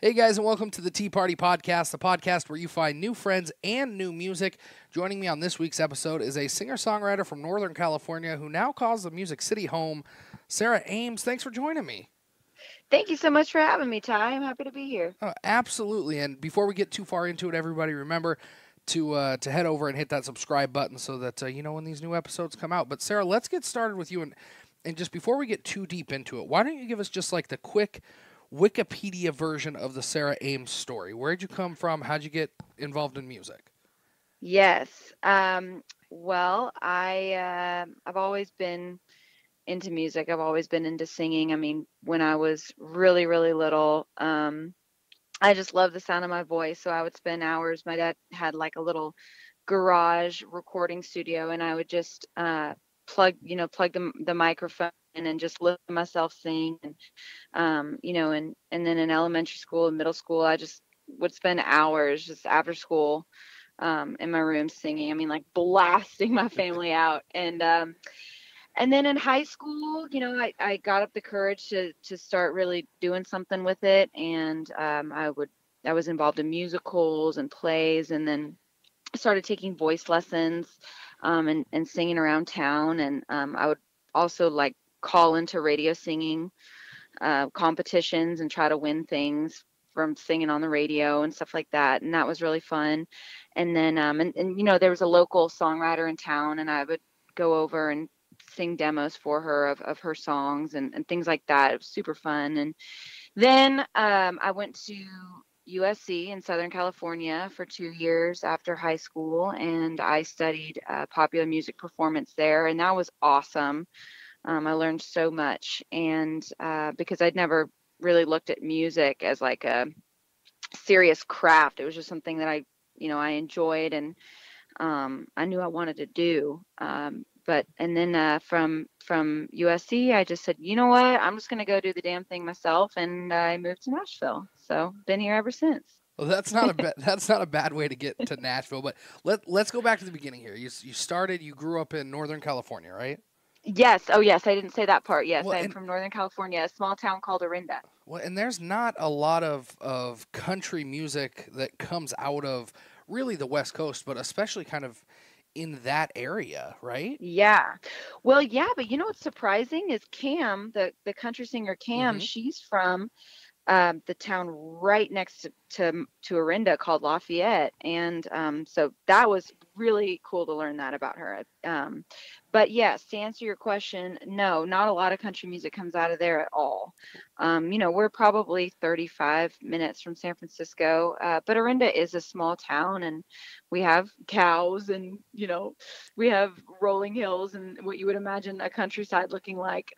Hey guys, and welcome to the Tea Party Podcast, the podcast where you find new friends and new music. Joining me on this week's episode is a singer-songwriter from Northern California who now calls the Music City home, Sarah Ames. Thanks for joining me. Thank you so much for having me, Ty. I'm happy to be here. Absolutely. And before we get too far into it, everybody remember to head over and hit that subscribe button so that you know when these new episodes come out. But Sarah, let's get started with you. And just before we get too deep into it, why don't you give us just like the quick Wikipedia version of the Sarah Ames story? Where'd you come from? How'd you get involved in music? Yes. I've always been into music. I've always been into singing. I mean, when I was really, really little, I just loved the sound of my voice. So I would spend hours. My dad had like a little garage recording studio, and I would just plug the microphone in and just listen to myself sing. And then in elementary school and middle school, I just would spend hours just after school in my room singing. I mean, like blasting my family out. And then in high school, I got up the courage to start really doing something with it. And I was involved in musicals and plays, and then started taking voice lessons and singing around town. And I would also like call into radio singing competitions and try to win things from singing on the radio and stuff like that. And that was really fun. And then, there was a local songwriter in town, and I would go over and sing demos for her of her songs and things like that. It was super fun. And then I went to USC in Southern California for 2 years after high school, and I studied popular music performance there, and that was awesome. I learned so much, and because I'd never really looked at music as like a serious craft, it was just something that I enjoyed, and I knew I wanted to do. But and then from USC, I just said, you know what, I'm just gonna go do the damn thing myself, and I moved to Nashville. So been here ever since. Well, that's not a bad way to get to Nashville. But let's go back to the beginning here. You grew up in Northern California, right? Yes. Oh, yes. I didn't say that part. Yes, Well, I'm and from Northern California, a small town called Orinda. there's not a lot of country music that comes out of really the West Coast, but especially kind of in that area, right? Yeah. Well, yeah, but you know what's surprising is Cam, the country singer Cam, Mm-hmm. she's from the town right next to Orinda called Lafayette, and so that was really cool to learn that about her. But yes, to answer your question, no, not a lot of country music comes out of there at all. We're probably 35 minutes from San Francisco, but Orinda is a small town, and we have cows, and we have rolling hills and what you would imagine a countryside looking like.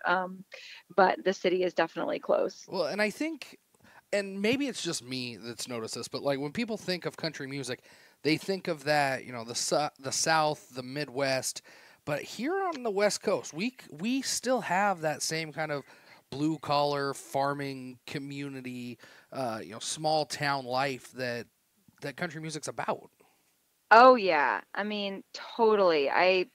But the city is definitely close. Well, and I think, and maybe it's just me that's noticed this, but like when people think of country music, they think of that, the South, the Midwest. But here on the West Coast, we still have that same kind of blue collar farming community, small town life that country music's about. Oh yeah. I mean, totally. I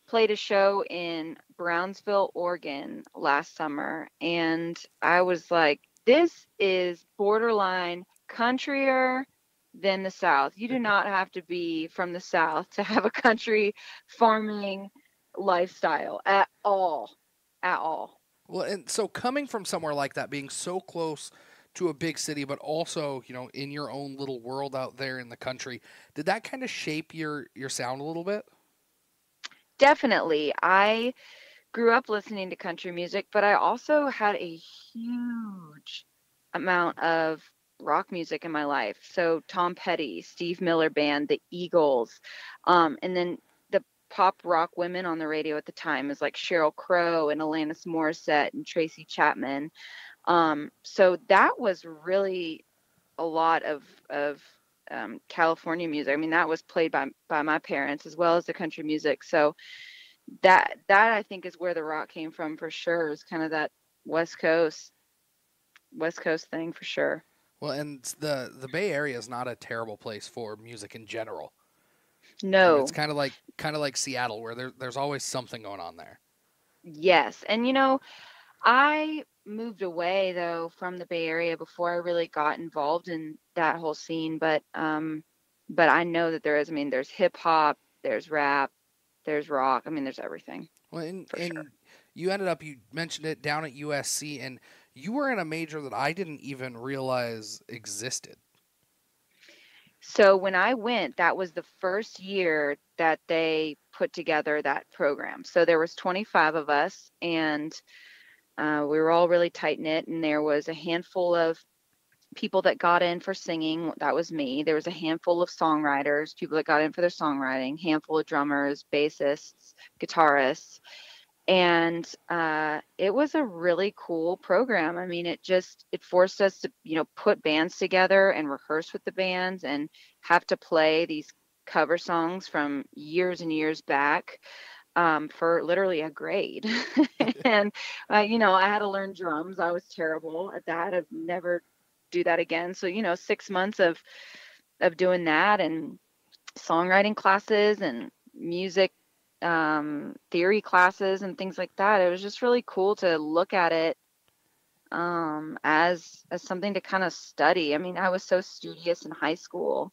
played a show in Brownsville, Oregon last summer, and I was like, this is borderline countryer than the South. You do not have to be from the South to have a country farming lifestyle at all. At all. Well, and so coming from somewhere like that, being so close to a big city, but also, in your own little world out there in the country, did that kind of shape your sound a little bit? Definitely. I grew up listening to country music, but I also had a huge amount of rock music in my life. So Tom Petty, Steve Miller Band, the Eagles, and then the pop rock women on the radio at the time is like Sheryl Crow and Alanis Morissette and Tracy Chapman. So that was really a lot of California music. I mean, that was played by my parents as well as the country music. So that I think is where the rock came from for sure. It was kind of that West Coast West Coast thing for sure. Well, and the Bay Area is not a terrible place for music in general. It's No, kind of like Seattle, where there's always something going on there. yes, and I moved away though from the Bay Area before I really got involved in that whole scene. But I know that there is. I mean, there's hip hop, there's rap, there's rock. I mean, there's everything Well, and, for sure. and you ended up, you mentioned it, down at USC, and you were in a major that I didn't even realize existed. So when I went, that was the first year that they put together that program. So there was 25 of us, and we were all really tight knit. And there was a handful of people that got in for singing. That was me. There was a handful of songwriters, people that got in for their songwriting, handful of drummers, bassists, guitarists, and it was a really cool program. I mean, it forced us to put bands together and rehearse with the bands and have to play these cover songs from years and years back, for literally a grade. And I had to learn drums. I was terrible at that. I've never do that again. So 6 months of doing that, and songwriting classes and music theory classes and things like that. It was just really cool to look at it, as something to kind of study. I mean, I was so studious in high school,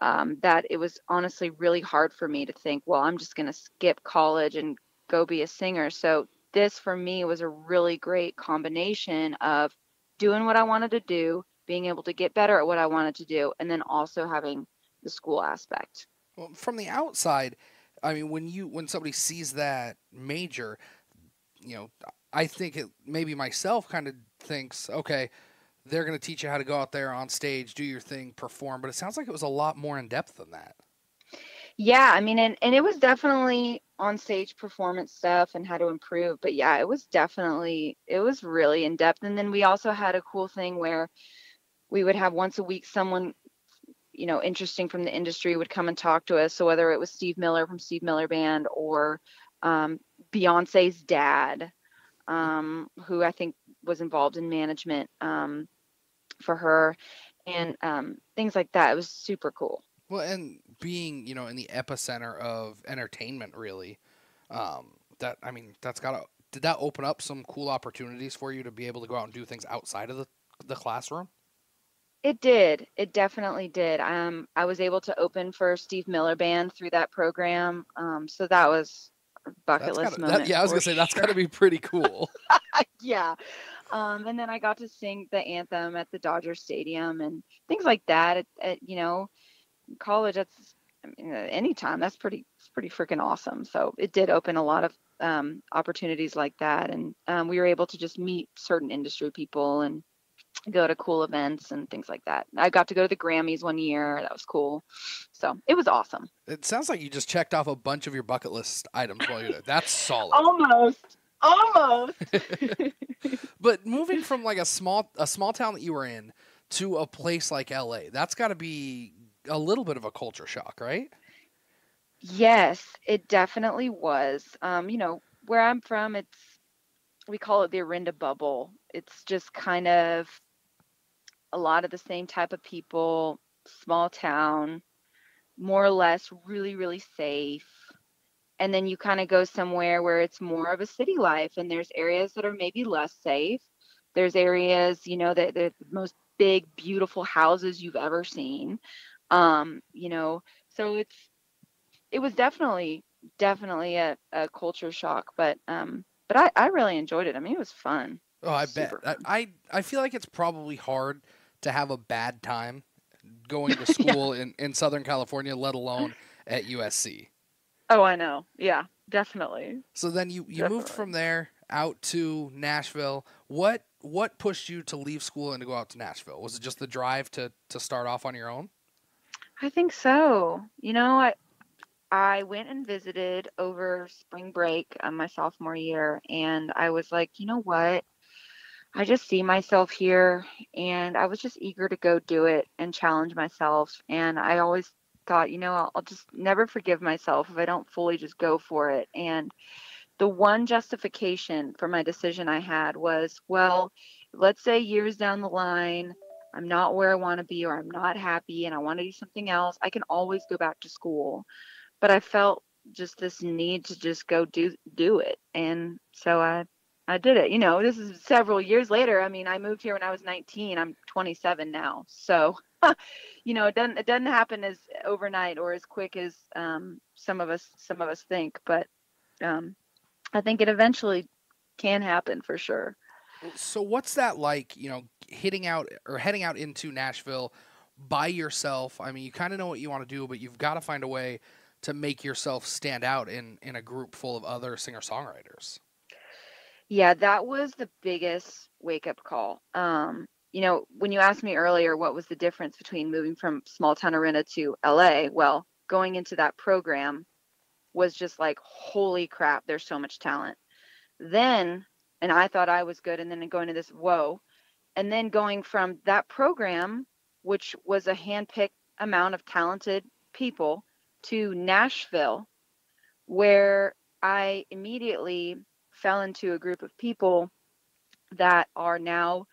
that it was honestly really hard for me to think, well, I'm just going to skip college and go be a singer. So this for me was a really great combination of doing what I wanted to do, being able to get better at what I wanted to do, and then also having the school aspect. Well, from the outside, I mean, when somebody sees that major, you know, I think it maybe myself kind of thinks, okay, they're going to teach you how to go out there on stage, do your thing, perform. But it sounds like it was a lot more in depth than that. Yeah, I mean, and it was definitely on stage performance stuff and how to improve. But yeah, it was really in depth. And then we also had a cool thing where we would have once a week someone, interesting from the industry would come and talk to us. So whether it was Steve Miller from Steve Miller Band, or um, Beyonce's dad, who I think was involved in management, for her, and things like that. It was super cool. Well, and being, in the epicenter of entertainment, really, that, I mean, that's got to, did that open up some cool opportunities for you to be able to go out and do things outside of the classroom? It did. It definitely did. I was able to open for Steve Miller Band through that program. So that was a bucket That's got list to, that, moment yeah, I was for going to say, that's got sure. to be pretty cool. Yeah. And then I got to sing the anthem at the Dodger Stadium and things like that. College, I mean, anytime, it's pretty freaking awesome. So it did open a lot of opportunities like that. And we were able to just meet certain industry people and go to cool events and things like that. I got to go to the Grammys one year. That was cool. So it was awesome. It sounds like you just checked off a bunch of your bucket list items while you're there. That's solid. Almost. Almost. But moving from like a small town that you were in to a place like LA, that's got to be a little bit of a culture shock, right? Yes, it definitely was. Where I'm from, we call it the Orinda bubble. It's just kind of a lot of the same type of people, small town, more or less really, really safe. And then you kind of go somewhere where it's more of a city life, and there's areas that are maybe less safe. There's areas, that the most big, beautiful houses you've ever seen. So it was definitely a culture shock, but I really enjoyed it. I mean, it was fun. Oh, I bet. Super I, fun. I I feel like it's probably hard to have a bad time going to Yeah. school in Southern California, let alone at USC. Oh, I know. Yeah, definitely. So then you moved from Definitely. there out to Nashville. What pushed you to leave school and to go out to Nashville? Was it just the drive to start off on your own? I think so. I went and visited over spring break, my sophomore year, and I was like, you know what? I just see myself here, and I was just eager to go do it and challenge myself. And I always thought, I'll just never forgive myself if I don't fully just go for it. And the one justification for my decision I had was, well, let's say years down the line, I'm not where I want to be, or I'm not happy and I want to do something else. I can always go back to school. But I felt just this need to just go do it. And so I I did it. This is several years later. I mean, I moved here when I was 19. I'm 27 now. So, it doesn't happen as overnight or as quick as some of us think, but um, I think it eventually can happen for sure. So what's that like, hitting out or heading out into Nashville by yourself? I mean, you kind of know what you want to do, but you've got to find a way to make yourself stand out in a group full of other singer-songwriters. Yeah, that was the biggest wake up call. When you asked me earlier what was the difference between moving from small town Atlanta to LA, well, going into that program was just like, holy crap, there's so much talent. Then, and I thought I was good, and then going to this, whoa. And then going from that program, which was a handpicked amount of talented people, to Nashville, where I immediately fell into a group of people that are now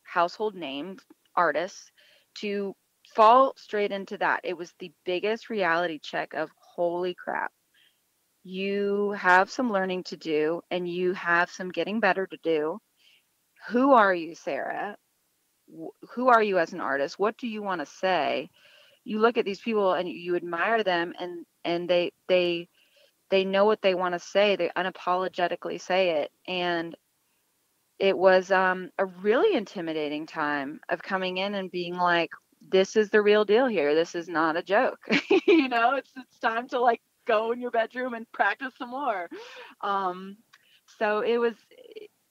household named artists, to fall straight into that. It was the biggest reality check of, holy crap, you have some learning to do and you have some getting better to do. Who are you, Sarah? Who are you as an artist? What do you want to say? You look at these people and you admire them, and they know what they want to say. They unapologetically say it. And it was a really intimidating time of coming in and being like, this is the real deal here. This is not a joke. It's time to like go in your bedroom and practice some more. Um, so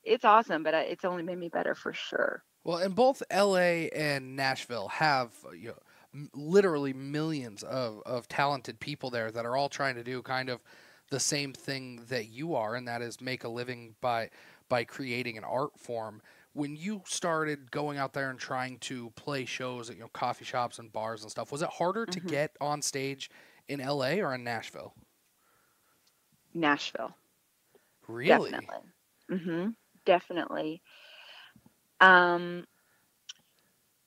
it's awesome, but it's only made me better for sure. Well, and both LA and Nashville have literally millions of talented people there that are all trying to do kind of the same thing that you are, and that is make a living by creating an art form. When you started going out there and trying to play shows at coffee shops and bars and stuff, was it harder to Hmm. get on stage in LA or in Nashville? Nashville, Really? definitely. Hmm. Definitely. Um,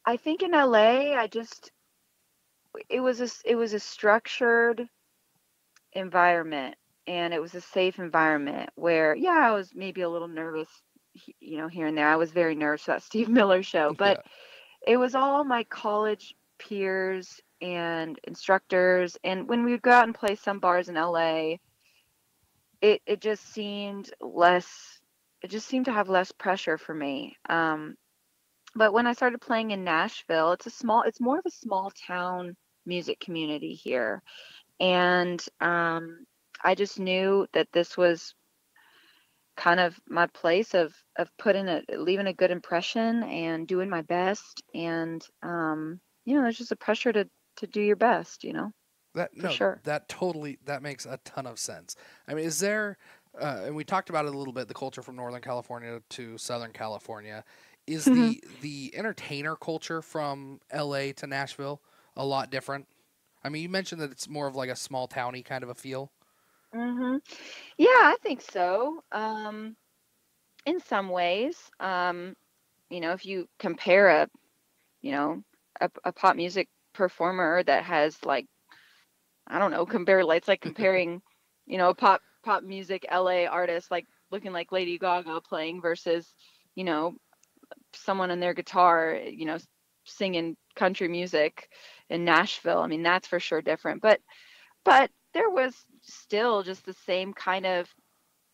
I think in LA, it was a structured environment, and it was a safe environment where, yeah, I was maybe a little nervous, here and there. I was very nervous for that Steve Miller show, but Yeah. it was all my college peers and instructors. And when we would go out and play some bars in LA, it just seemed less, it just seemed to have less pressure for me. But when I started playing in Nashville, it's more of a small town music community here. And I just knew that this was kind of my place of leaving a good impression and doing my best. And there's just a pressure to do your best, That for no, sure. that makes a ton of sense. I mean, is there and we talked about it a little bit, the culture from Northern California to Southern California. Is the entertainer culture from LA to Nashville a lot different? I mean, you mentioned that it's more of like a small towny kind of a feel. Hmm. Yeah, I think so. In some ways, if you compare you know, a pop music performer that has like, I don't know, it's like comparing, a pop music LA artist like looking like Lady Gaga playing versus, you know, someone on their guitar, singing country music in Nashville. I mean, that's for sure different. But there was still just the same kind of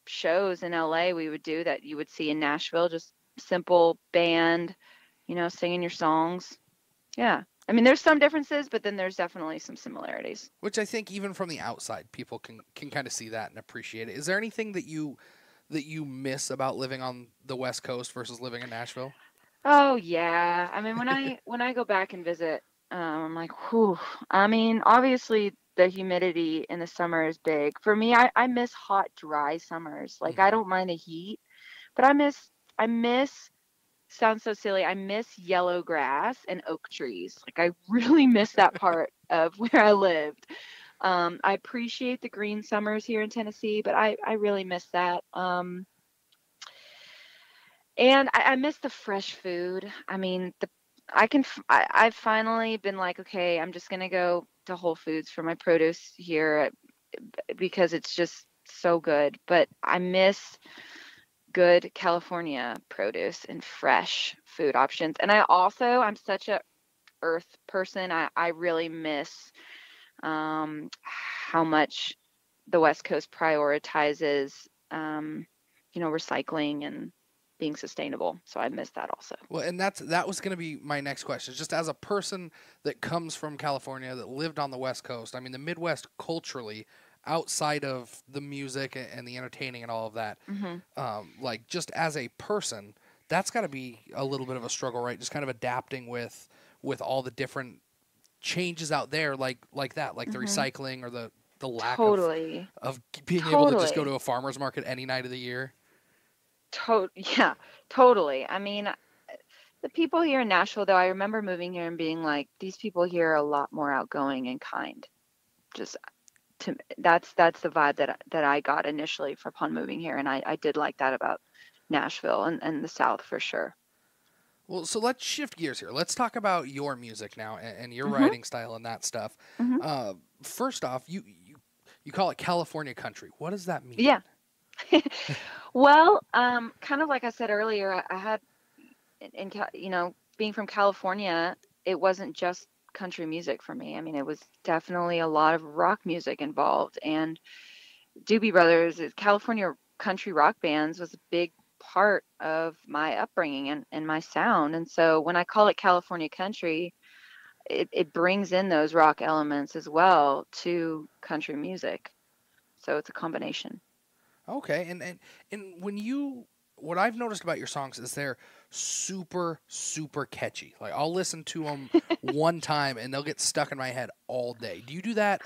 shows in LA we would do that you would see in Nashville, just simple band, singing your songs. Yeah. I mean, there's some differences, but then there's definitely some similarities. Which I think even from the outside, people can kind of see that and appreciate it. Is there anything that you miss about living on the West Coast versus living in Nashville? Oh yeah. I mean, when I go back and visit, I'm like, whew. I mean, obviously the humidity in the summer is big. For me, I miss hot, dry summers. Like I Hmm. don't mind the heat, but I miss sounds so silly. I miss yellow grass and oak trees. Like I really miss that part of where I lived. I appreciate the green summers here in Tennessee, but I really miss that. And I miss the fresh food. I mean, I've finally been like, okay, I'm just gonna go to Whole Foods for my produce here because it's just so good. But I miss good California produce and fresh food options. And I'm such a earth person. I really miss how much the West Coast prioritizes, recycling and being sustainable. So I miss that also. Well, and that was going to be my next question. Just as a person that comes from California that lived on the West Coast, I mean, the Midwest culturally, outside of the music and the entertaining and all of that, Hmm. like just as a person, that's got to be a little bit of a struggle, right? Just kind of adapting with all the different changes out there, like that, like the Hmm. recycling or the lack Totally. of being able to just go to Totally. a farmer's market any night of the year. Yeah, totally. I mean, the people here in Nashville, though, I remember moving here and being like, these people here are a lot more outgoing and kind. Just that's the vibe that I got initially for upon moving here, and I did like that about Nashville and the South for sure. Well, so let's shift gears here. Let's talk about your music now and your Hmm. writing style and that stuff. Hmm. First off, you call it California country. What does that mean? Yeah. Well, kind of like I said earlier, I had being from California, it wasn't just country music for me. I mean, it was definitely a lot of rock music involved, and Doobie Brothers, California country rock bands was a big part of my upbringing and my sound. And so when I call it California country, it brings in those rock elements as well to country music. So it's a combination. Okay, and what I've noticed about your songs is they're super catchy. Like I'll listen to them one time and they'll get stuck in my head all day. Do you do that?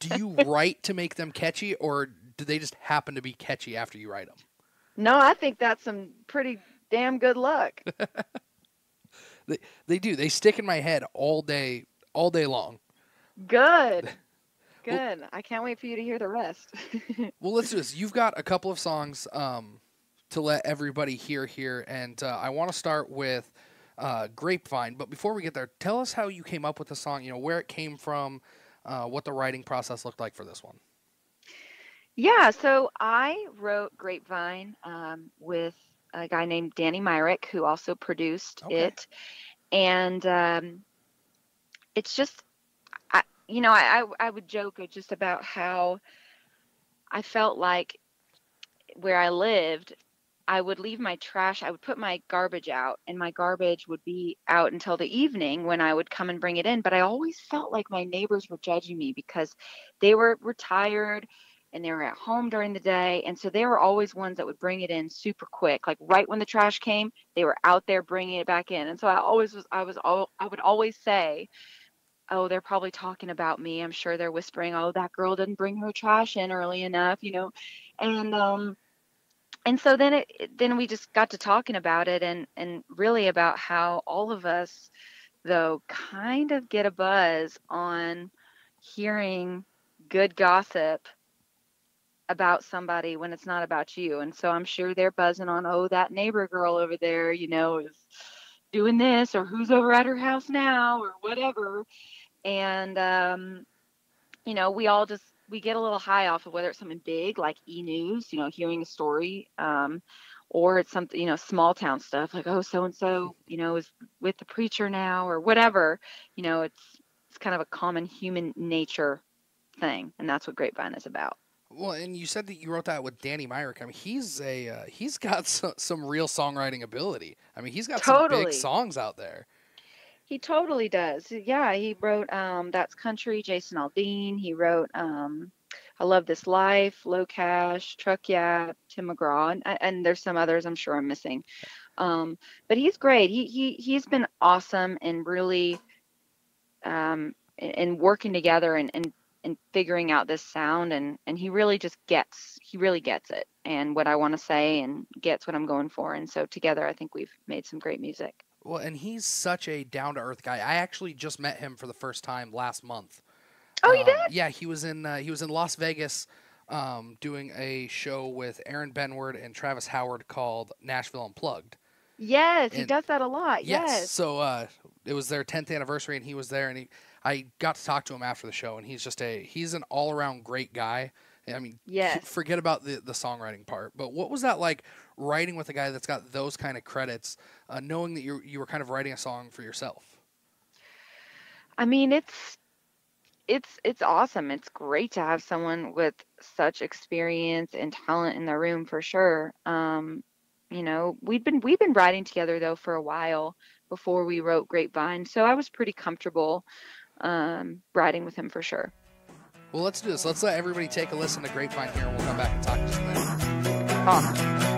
Do you write to make them catchy, or do they just happen to be catchy after you write them? No, I think that's some pretty damn good luck. They do. They stick in my head all day long. Good. Well, Good. I can't wait for you to hear the rest. well, let's do this. You've got a couple of songs to let everybody hear here, and I want to start with Grapevine. But before we get there, tell us how you came up with the song. You know where it came from, what the writing process looked like for this one. Yeah, so I wrote Grapevine with a guy named Danny Myrick, who also produced Okay. it. And it's just, I would joke just about how I felt like where I lived, I would leave my trash, I would put my garbage out, and my garbage would be out until the evening when I would come and bring it in. But I always felt like my neighbors were judging me because they were retired and they were at home during the day. And so they were always ones that would bring it in super quick. Like right when the trash came, they were out there bringing it back in. And so I would always say, oh, they're probably talking about me. I'm sure they're whispering, oh, that girl didn't bring her trash in early enough. And, and so then we just got to talking about it and really about how all of us though kind of get a buzz on hearing good gossip about somebody when it's not about you. And so I'm sure they're buzzing on, oh, that neighbor girl over there, is doing this, or who's over at her house now, or whatever. And we all just we get a little high off of whether it's something big like e-news, hearing a story, or it's something, small town stuff like, oh, so and so, is with the preacher now or whatever. It's kind of a common human nature thing, and that's what Grapevine is about. Well, and you said that you wrote that with Danny Myrick. I mean, he's got some real songwriting ability. I mean, he's got some big Totally. songs out there. He totally does. Yeah, he wrote That's Country, Jason Aldean. He wrote I Love This Life, Low Cash, Truck Yeah, Tim McGraw, and there's some others I'm sure I'm missing. But he's great. He's been awesome and really in working together and figuring out this sound, and he really gets it and what I want to say and gets what I'm going for. And so together I think we've made some great music. Well, and he's such a down to earth guy. I actually just met him for the first time last month. Oh, you did? Yeah, he was in Las Vegas, doing a show with Aaron Benward and Travis Howard called Nashville Unplugged. Yes, he And does that a lot. yes, Yes. so it was their 10th anniversary, and he was there, and I got to talk to him after the show, and he's an all around great guy, I mean, Yes. forget about the songwriting part, but what was that like writing with a guy that's got those kind of credits, knowing that you were kind of writing a song for yourself? I mean, it's awesome. It's great to have someone with such experience and talent in the room for sure. We've been writing together though for a while before we wrote Grapevine, so I was pretty comfortable writing with him for sure. Well, let's do this. Let's let everybody take a listen to Grapevine here, and we'll come back and talk just a minute. Awesome.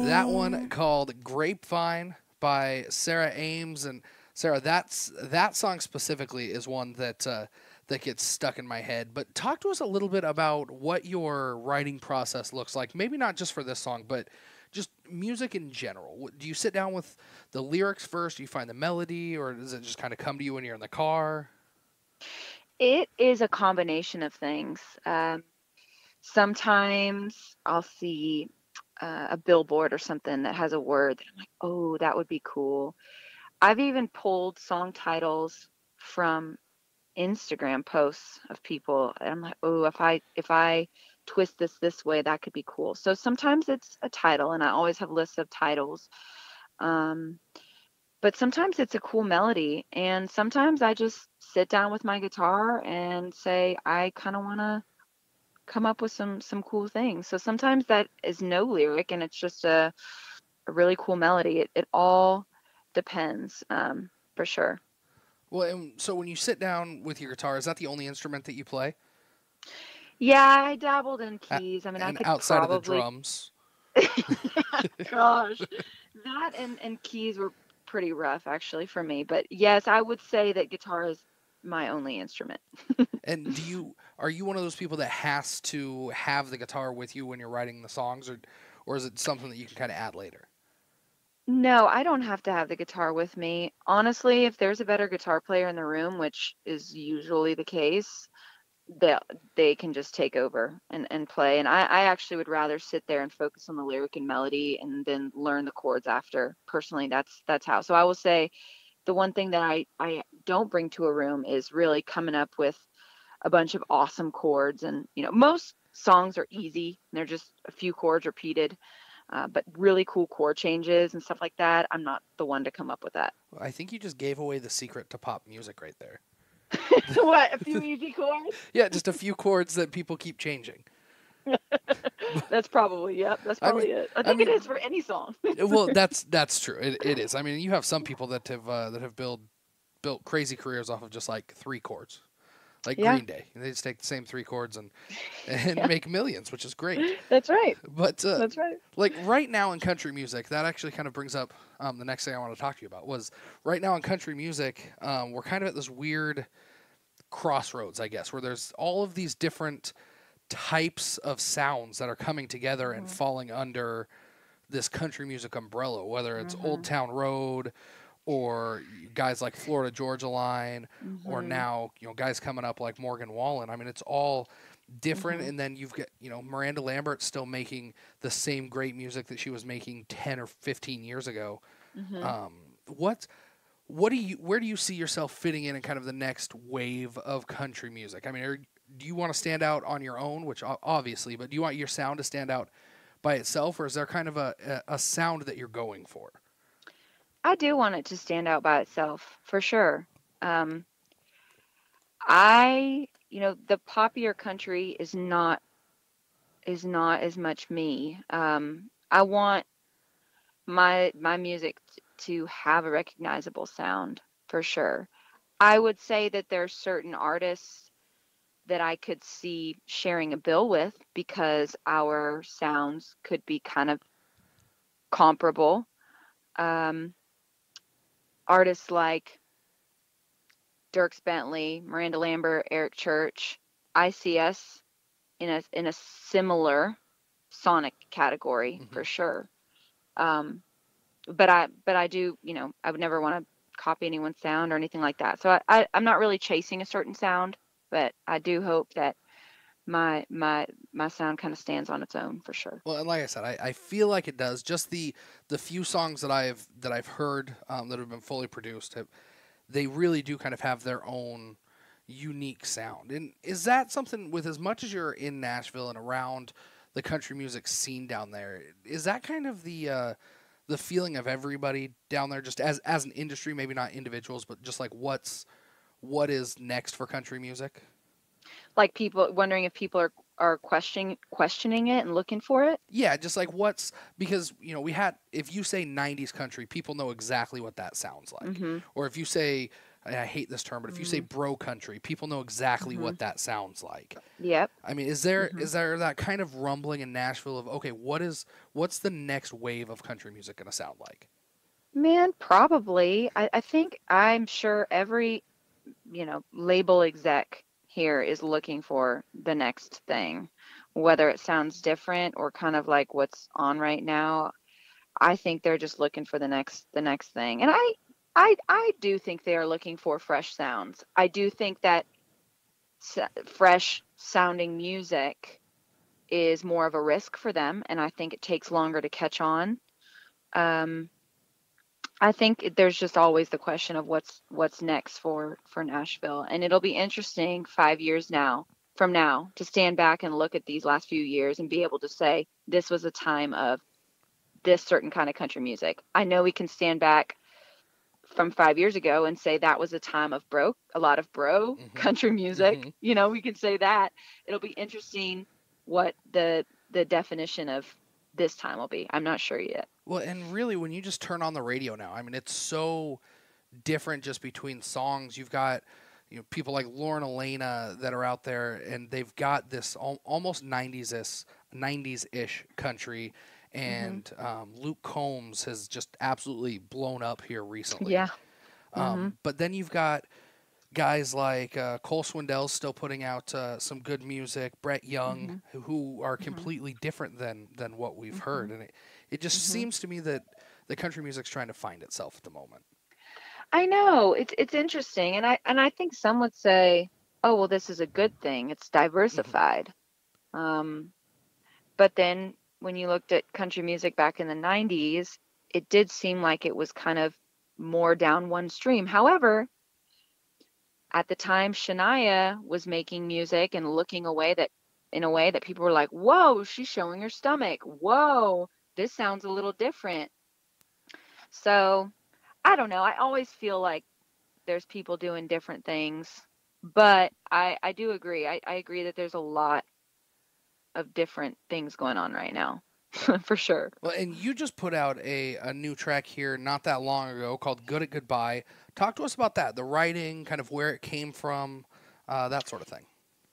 That one called Grapevine by Sarah Ames. And Sarah, that song specifically is one that gets stuck in my head. But talk to us a little bit about what your writing process looks like. Maybe not just for this song, but just music in general. Do you sit down with the lyrics first? Do you find the melody, or does it just kind of come to you when you're in the car? It is a combination of things. Sometimes I'll see a billboard or something that has a word that I'm like, oh, that would be cool. I've even pulled song titles from Instagram posts of people, and I'm like, oh, if I twist this way, that could be cool. So sometimes it's a title, and I always have lists of titles. Um, but sometimes it's a cool melody, and sometimes I just sit down with my guitar and say, I kind of want to come up with some cool things. So sometimes that is no lyric, and it's just a really cool melody. It all depends, for sure. Well, and so when you sit down with your guitar, is that the only instrument that you play? Yeah, I dabbled in A- keys. I mean, I And could outside of the probably, drums? gosh, that and keys were pretty rough actually for me. But yes, I would say that guitar is my only instrument. And are you one of those people that has to have the guitar with you when you're writing the songs, or is it something that you can kind of add later? No, I don't have to have the guitar with me. Honestly, if there's a better guitar player in the room, which is usually the case, they they can just take over and play. And I actually would rather sit there and focus on the lyric and melody and then learn the chords after. Personally, that's how. So I will say the one thing that I don't bring to a room is really coming up with a bunch of awesome chords. And most songs are easy, they're just a few chords repeated. But really cool chord changes and stuff like that, I'm not the one to come up with that. I think you just gave away the secret to pop music right there. What, a few easy chords? Yeah, just a few chords that people keep changing. That's probably, yep, that's I mean, probably it. I I think it mean, is for any song. well, that's true. It is. I mean, you have some people that have built crazy careers off of just like three chords, like Yeah, Green Day. They just take the same three chords and yeah, make millions, which is great. that's right. But That's right. like right now in country music, that actually kind of brings up the next thing I want to talk to you about was right now in country music, we're kind of at this weird crossroads, I guess, where there's all of these different types of sounds that are coming together and Mhm. falling under this country music umbrella, whether it's Old Mhm. Town Road or guys like Florida Georgia Line, or Mhm. now guys coming up like Morgan Wallen. I mean, it's all different, Mhm. and then you've got Miranda Lambert still making the same great music that she was making 10 or 15 years ago. Mhm. Um, what do you where do you see yourself fitting in kind of the next wave of country music? I mean, do you want to stand out on your own, which obviously, but do you want your sound to stand out by itself, or is there kind of a sound that you're going for? I do want it to stand out by itself, for sure. Um, the poppier country is not as much me. I want my music to have a recognizable sound, for sure. I would say that there's certain artists that I could see sharing a bill with because our sounds could be kind of comparable. Um, Artists like Dierks Bentley, Miranda Lambert, Eric Church, I see us in a similar sonic category Hmm. for sure. Um, but I do, I would never want to copy anyone's sound or anything like that. So I'm not really chasing a certain sound, but I do hope that my sound kind of stands on its own for sure. Well, and like I said, I feel like it does. Just the few songs that I've heard that have been fully produced, they really do kind of have their own unique sound. And is that something with as much as you're in Nashville and around the country music scene down there? Is that kind of the feeling of everybody down there, just as an industry, maybe not individuals, but just like what is next for country music? Like people wondering if people are questioning it and looking for it. Yeah, just like what's because we had if you say '90s country, people know exactly what that sounds like. Mhm. Or if you say, and I hate this term, but if you say Mhm. bro country, people know exactly Mhm. what that sounds like. Yep. I mean, is there Mhm. is there that kind of rumbling in Nashville of okay, what's the next wave of country music going to sound like? Man, probably. I'm sure every, label exec here is looking for the next thing, whether it sounds different or kind of like what's on right now. I think they're just looking for the next thing. And I do think they are looking for fresh sounds. I do think that fresh sounding music is more of a risk for them, and I think it takes longer to catch on. Um, I think there's just always the question of what's next for Nashville, and it'll be interesting 5 years from now to stand back and look at these last few years and be able to say this was a time of this certain kind of country music. I know we can stand back from 5 years ago and say that was a time of a lot of bro Hmm. country music. Hmm. We can say that. It'll be interesting what the definition of this time will be. I'm not sure yet. Well, and really, when you just turn on the radio now, I mean, it's so different just between songs. You've got people like Lauren Elena that are out there, and they've got this almost '90s ish country. Mhm. And Luke Combs has just absolutely blown up here recently. Yeah. Mhm. But then you've got guys like Cole Swindell's still putting out some good music. Brett Young, Mhm. who are Mhm. completely different than what we've heard, Mhm. and it just Mhm. seems to me that the country music's trying to find itself at the moment. I know it's interesting, and I think some would say. oh, well, this is a good thing. It's diversified. Um, but then when you looked at country music back in the 90s, it did seem like it was kind of more down one stream. However, at the time Shania was making music and looking away that in a way that people were like, "Whoa, she's showing her stomach. Whoa, this sounds a little different." So, I don't know. I always feel like there's people doing different things, but I do agree. I agree that there's a lot of different things going on right now, for sure. Well, and you just put out a new track here not that long ago called Good at Goodbye. Talk to us about that, the writing, kind of where it came from, that sort of thing.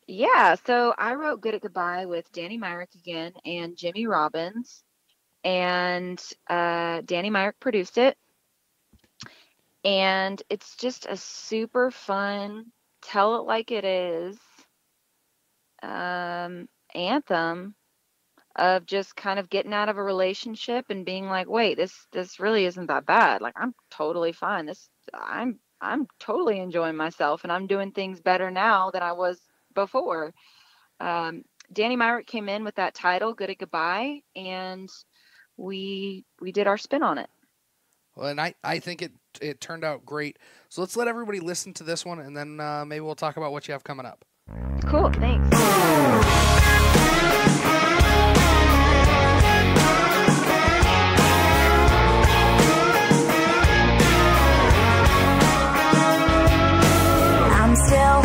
Yeah, so I wrote Good at Goodbye with Danny Myrick again and Jimmy Robbins, and Danny Myrick produced it. And it's just a super fun, tell it like it is anthem of just kind of getting out of a relationship and being like, wait, this really isn't that bad. Like I'm totally fine. I'm totally enjoying myself and I'm doing things better now than I was before. Danny Myrick came in with that title, Good at Goodbye, and we did our spin on it. Well, and I think it turned out great. So let's let everybody listen to this one, and then maybe we'll talk about what you have coming up. Cool, thanks. I'm still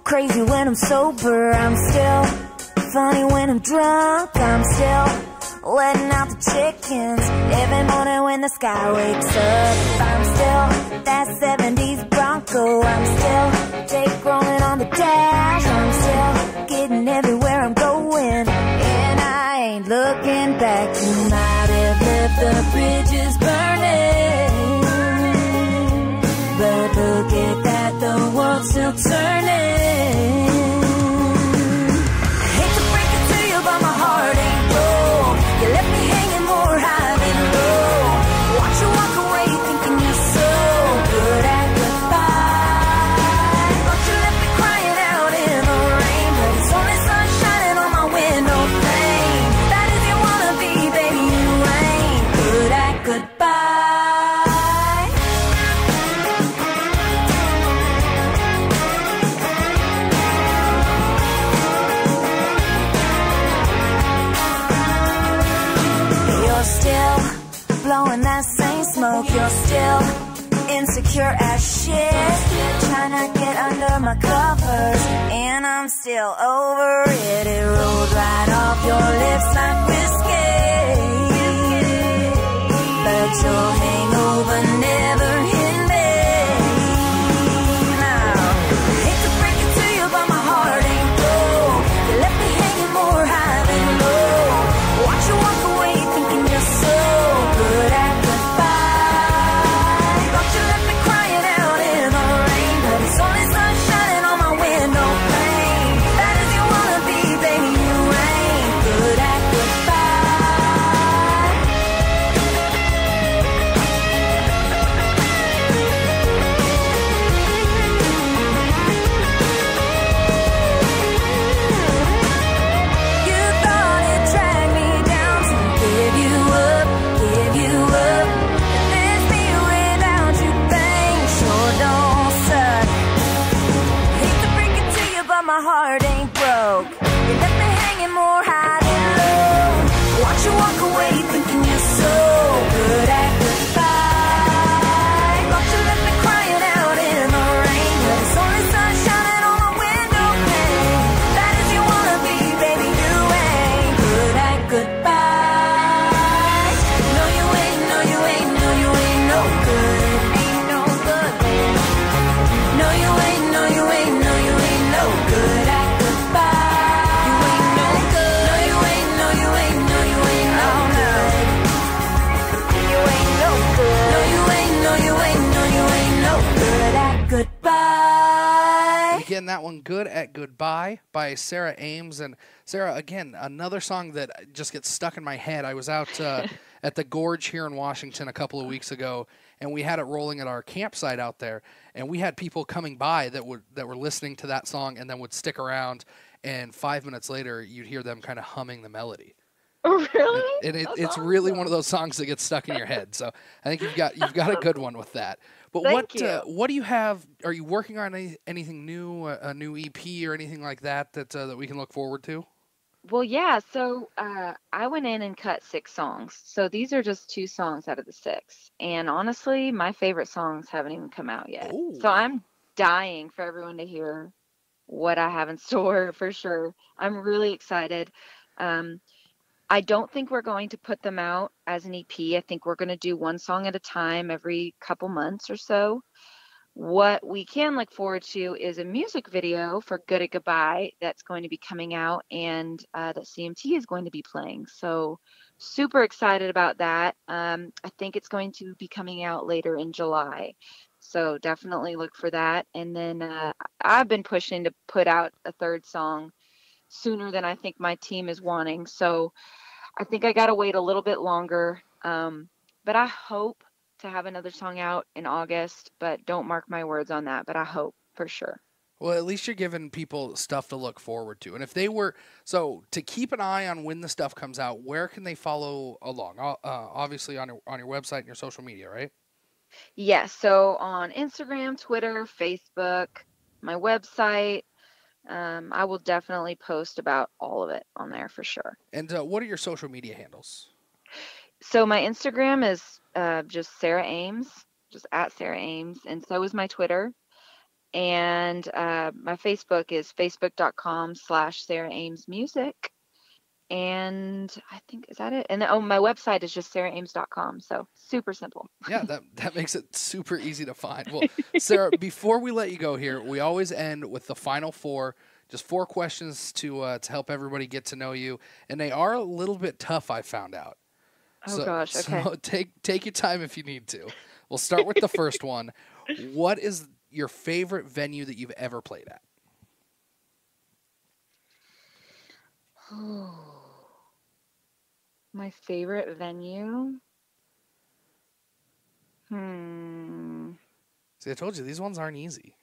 crazy when I'm sober. I'm still funny when I'm drunk. I'm still letting out the chickens every morning when the sky wakes up. I'm still that 70s Bronco. I'm still Jake rolling on the dash. I'm still getting everywhere I'm going, and I ain't looking back. You might have left the bridges burning, but look at that, the world's still turning. Hate to break it to you, but my heart ain't broke. You left me hanging more high than low. Watch you walk away thinking you're so good at goodbye. But you left me crying out in the rain, but it's only sun shining on my window pane. That is you wanna be, baby, you ain't good at goodbye. You're still blowing that same smoke. You're still insecure as shit, trying to get under my covers, and I'm still over it. It rolled right off your lips like whiskey, but your hangover never hit me. Now, hate to break it to you, but my heart ain't broke. You left me hanging more high than low. Watch you walk away thinking you're so good at goodbye. Thought you left me crying out in the rain, but it's only sun shining on my window pane. That is you wanna be, baby, you ain't good at goodbye. You thought it dragged me down to give you up, give you up. This me without you, things sure don't suck. Hate to break it to you, but my heart ain't broke. You left me hanging more high than low. Watch you walk away thinking you're so good at goodbye. Thought you left me crying out in the rain, but it's only sun shining on my window pane. That is you wanna be, baby, you ain't good at goodbye. No, you ain't, no, you ain't, no, you ain't no good. Ain't no good. No, you ain't, no, you ain't, no, you ain't no good at goodbye. You ain't no good. No, you ain't, no, you ain't, no, you ain't no good. You ain't no good. No, you ain't, no, you ain't, no, you ain't no good at goodbye. Again, that one, Good at Goodbye by Sarah Ames. And Sarah, again, another song that just gets stuck in my head. I was out at the Gorge here in Washington a couple of weeks ago, and we had it rolling at our campsite out there, and we had people coming by that were listening to that song and then would stick around, and 5 minutes later you'd hear them kind of humming the melody. Oh, And, really? and That's it's really one of awesome. those songs that gets stuck in your head. So I think you've got a good one with that. But Thank you. what do you have? Are you working on anything new, a new EP or anything like that that we can look forward to? Well, yeah. So I went in and cut 6 songs. So these are just 2 songs out of the 6. And honestly, my favorite songs haven't even come out yet. So Oh, I'm dying for everyone to hear what I have in store for sure. I'm really excited. Um, I don't think we're going to put them out as an EP. I think we're going to do one song at a time every couple months or so. What we can look forward to is a music video for Good at Goodbye that's going to be coming out and that CMT is going to be playing. So, super excited about that. I think it's going to be coming out later in July. So, definitely look for that. And then I've been pushing to put out a third song sooner than I think my team is wanting. So, I think I got to wait a little bit longer. But I hope to have another song out in August, but don't mark my words on that, but I hope for sure. well, at least you're giving people stuff to look forward to. And if they were so to keep an eye on when the stuff comes out, where can they follow along? Obviously on your website and your social media, right? Yes, so on Instagram, Twitter, Facebook, my website, I will definitely post about all of it on there for sure. And what are your social media handles? So my Instagram is just Sarah Ames, just at Sarah Ames, and so is my Twitter. And my Facebook is facebook.com/Sarah Ames Music. And I think, is that it? And oh, my website is just sarahames.com. So super simple. Yeah, that makes it super easy to find. Well, Sarah, before we let you go here, we always end with the final four, just 4 questions to help everybody get to know you, and they are a little bit tough. I found out. Oh So gosh. Okay. so take your time if you need to. We'll start with the first one. What is your favorite venue that you've ever played at? My favorite venue. Hmm. See, I told you these ones aren't easy.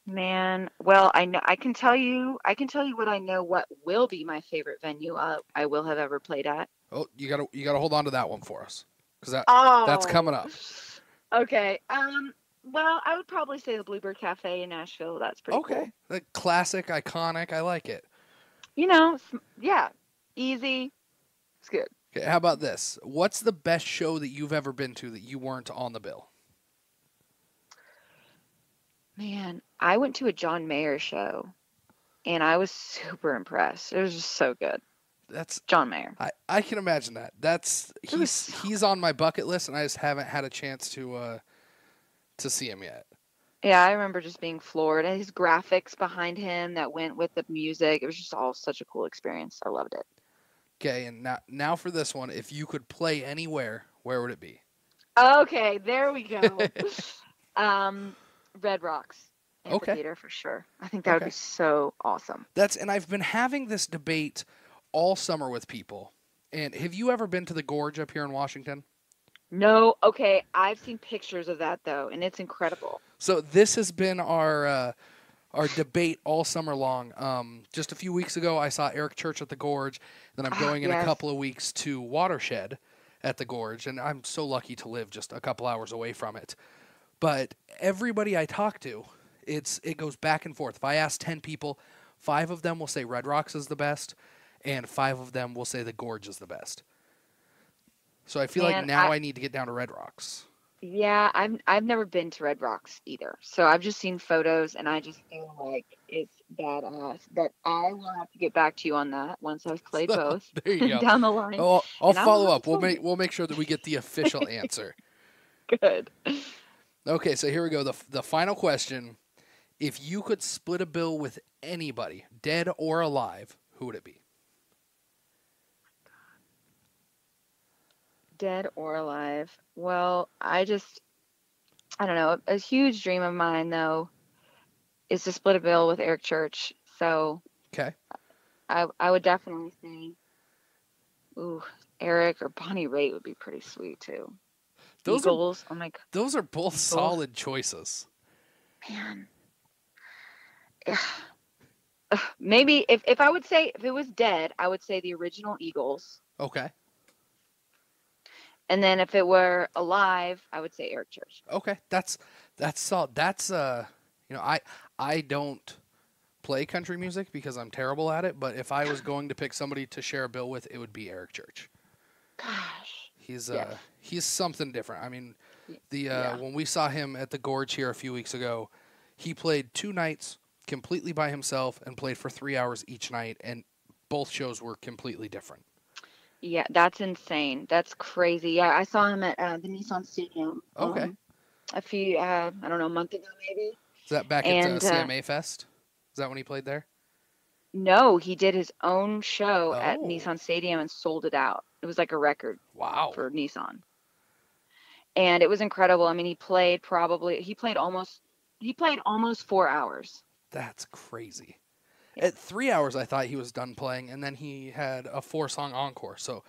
Man, well, I know I can tell you what I know what will be my favorite venue I will have ever played at. Oh, you gotta hold on to that one for us, because that's coming Oh. up. Okay. Well, I would probably say the Bluebird Cafe in Nashville. That's pretty cool. Okay, the classic, iconic. I like it. Yeah, easy. It's good. Okay, how about this? What's the best show that you've ever been to that you weren't on the bill? Man, I went to a John Mayer show and I was super impressed. It was just so good. That's John Mayer. I can imagine that. That's It was so he's on my bucket list, and I just haven't had a chance to see him yet. Yeah, I remember just being floored. And his graphics behind him that went with the music. It was just all such a cool experience. I loved it. Okay, and now for this one, if you could play anywhere, where would it be? Okay, there we go. Um, Red Rocks Okay, Amphitheater for sure. I think that would be okay. so awesome. And I've been having this debate all summer with people. And have you ever been to the Gorge up here in Washington? No, okay, I've seen pictures of that though, and it's incredible. So this has been our debate all summer long. Just a few weeks ago, I saw Eric Church at the Gorge. Then I'm Ah, going in a yes. couple of weeks to Watershed at the Gorge, and I'm so lucky to live just a couple hours away from it. But everybody I talk to, it goes back and forth. If I ask 10 people, 5 of them will say Red Rocks is the best, and 5 of them will say the Gorge is the best. So I feel like Man, now I need to get down to Red Rocks. yeah, I've never been to Red Rocks either. So I've just seen photos and I just feel like it's badass. But I will have to get back to you on that once I've played So both there you go. down the line. Oh, I'll And I will follow have up. to tell you. We'll make sure that we get the official answer. Good. Okay, so here we go. The final question: if you could split a bill with anybody, dead or alive, who would it be? Dead or alive. Well, I don't know. A huge dream of mine though is to split a bill with Eric Church. So Okay. I would definitely say Ooh, Eric or Bonnie Raitt would be pretty sweet too. Those are Eagles. Oh my God. those are both Eagles. solid choices. Man. Maybe if I would say if it was dead, I would say the original Eagles. Okay. And then if it were alive, I would say Eric Church. Okay. That's solid. That's I don't play country music because I'm terrible at it, but if I was going to pick somebody to share a bill with, it would be Eric Church. Gosh. He's Yes. he's something different. I mean, Yeah. when we saw him at the Gorge here a few weeks ago, he played 2 nights completely by himself and played for 3 hours each night, and both shows were completely different. Yeah, that's insane. That's crazy. Yeah, I saw him at the Nissan Stadium. Okay. A few, I don't know, a month ago maybe. Is that back And at CMA Fest? Is that when he played there? no, he did his own show at Oh. Nissan Stadium and sold it out. It was like a record Wow. for Nissan. And it was incredible. I mean, he played almost 4 hours. That's crazy. At 3 hours, I thought he was done playing, and then he had a 4-song encore. So,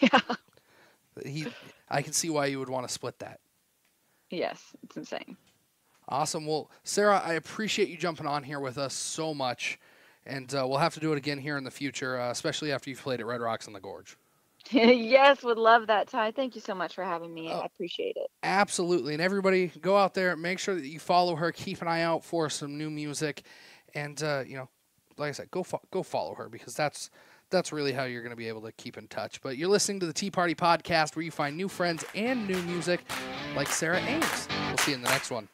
Yeah. I can see why you would want to split that. Yes, it's insane. Awesome. Well, Sarah, I appreciate you jumping on here with us so much, and we'll have to do it again here in the future, especially after you've played at Red Rocks on the Gorge. Yes, would love that, Ty. Thank you so much for having me. Oh. I appreciate it. Absolutely. And everybody, go out there, make sure that you follow her, keep an eye out for some new music, and like I said, go follow her, because that's really how you're going to be able to keep in touch. But you're listening to the Tea Party Podcast, where you find new friends and new music like Sarah Ames. We'll see you in the next one.